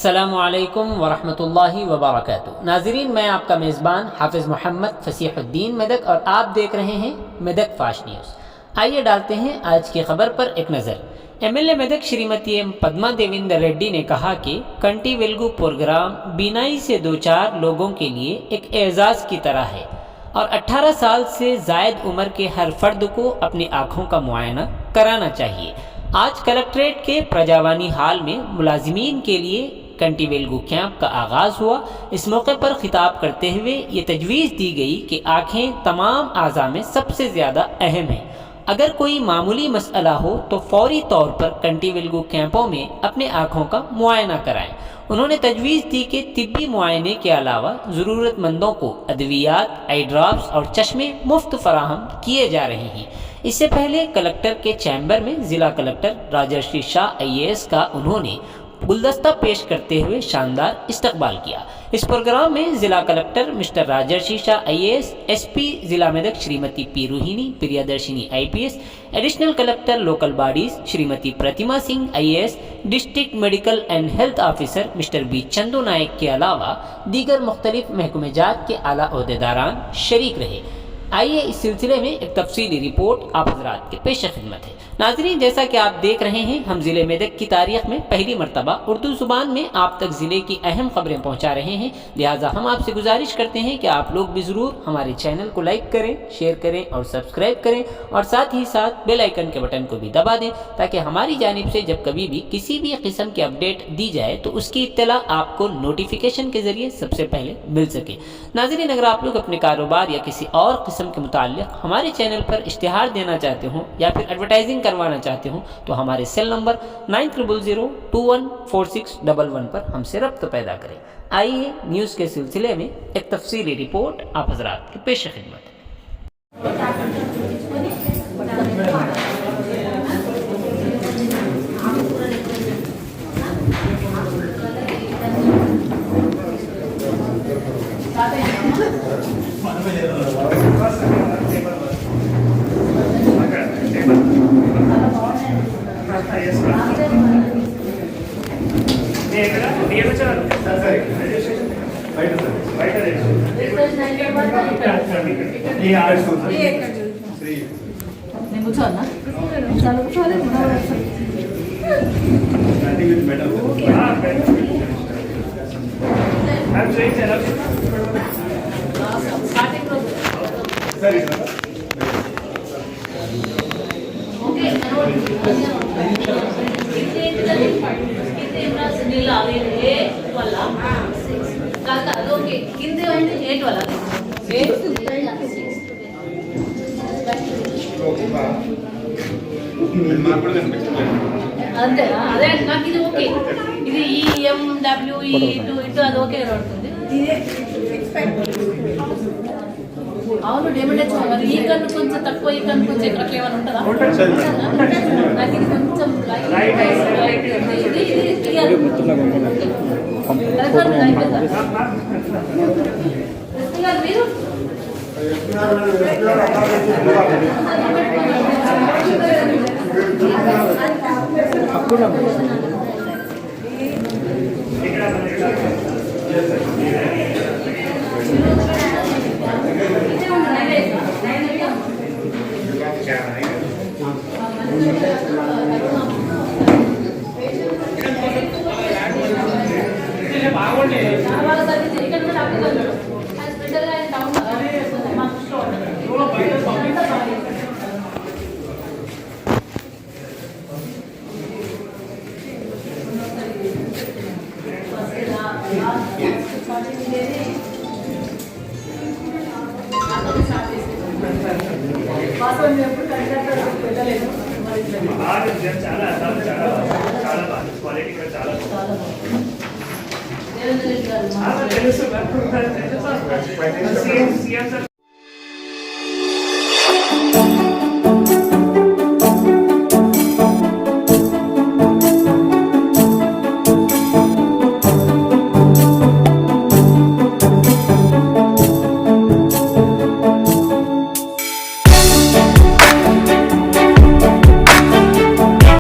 السلام علیکم ورحمۃ اللہ وبرکاتہ۔ ناظرین، میں آپ کا میزبان حافظ محمد فصیح الدین میدک اور آپ دیکھ رہے ہیں میدک فاسٹ نیوز۔ آئیے ڈالتے ہیں آج کی خبر پر ایک نظر۔ ایم ایل اے میدک شریمتی ایم پدما دیویندر ریڈی نے کہا کہ کنٹی ویلگو پروگرام بینائی سے دوچار لوگوں کے لیے ایک اعزاز کی طرح ہے اور 18 سال سے زائد عمر کے ہر فرد کو اپنی آنکھوں کا معائنہ کرانا چاہیے۔ آج کلکٹریٹ کے پرجاوانی ہال میں ملازمین کے لیے کنٹی ویلگو کیمپ کا آغاز ہوا۔ اس موقع پر خطاب کرتے ہوئے یہ تجویز دی گئی کہ آنکھیں تمام اعضاء میں سب سے زیادہ اہم ہیں۔ اگر کوئی معمولی مسئلہ ہو تو فوری طور پر کنٹی ویلگو کیمپوں میں اپنے آنکھوں کا معائنہ کرائیں۔ انہوں نے تجویز دی کہ طبی معائنے کے علاوہ ضرورت مندوں کو ادویات، آئی ڈراپس اور چشمے مفت فراہم کیے جا رہے ہیں۔ اس سے پہلے کلکٹر کے چیمبر میں ضلع کلکٹر راجرشی شاہ IAS کا انہوں نے گلدستہ پیش کرتے ہوئے شاندار استقبال کیا۔ اس پروگرام میں ضلع کلکٹر مسٹر راجرشی شاہ IAS، SP ضلع میدک شریمتی پی روہینی پریادرشنی IPS، ایڈیشنل کلکٹر لوکل باڈیز شریمتی پرتیما سنگھ IAS، ڈسٹرکٹ میڈیکل اینڈ ہیلتھ آفیسر مسٹر بی چندو نائک کے علاوہ دیگر مختلف محکمہ جات کے اعلیٰ عہدیداران شریک رہے۔ آئیے اس سلسلے میں ایک تفصیلی رپورٹ آپ حضرات کے پیش خدمت ہے۔ ناظرین، جیسا کہ آپ دیکھ رہے ہیں، ہم ضلع میدک کی تاریخ میں پہلی مرتبہ اردو زبان میں آپ تک ضلع کی اہم خبریں پہنچا رہے ہیں، لہٰذا ہم آپ سے گزارش کرتے ہیں کہ آپ لوگ بھی ضرور ہمارے چینل کو لائک کریں، شیئر کریں اور سبسکرائب کریں، اور ساتھ ہی ساتھ بیل آئیکن کے بٹن کو بھی دبا دیں تاکہ ہماری جانب سے جب کبھی بھی کسی بھی قسم کی اپڈیٹ دی جائے تو اس کی اطلاع آپ کو نوٹیفیکیشن کے ذریعے سب سے پہلے مل سکے۔ ناظرین، اگر آپ لوگ اپنے کاروبار یا کسی اور قسم کے متعلق ہمارے چینل پر اشتہار دینا چاہتے ہوں یا پھر ایڈورٹائزنگ کروانا چاہتے ہوں تو ہمارے سیل نمبر 9000214611 پر ہم سے رابطہ پیدا کریں۔ آئیے نیوز کے سلسلے میں ایک تفصیلی رپورٹ آپ حضرات کے پیش خدمت ہے۔ అంతేనా? అదే నాకు ఇది ఓకే. ఇది EMW ఇటు అది ఓకే పడుతుంది. అవును, డేమేజ్ మరి ఈ కన్ను కొంచెం తక్కువ, ఈ కన్ను కొంచెం అట్లా ఏమైనా ఉంటుందా? నాకు ఇది కొంచెం మీరు తెలుసు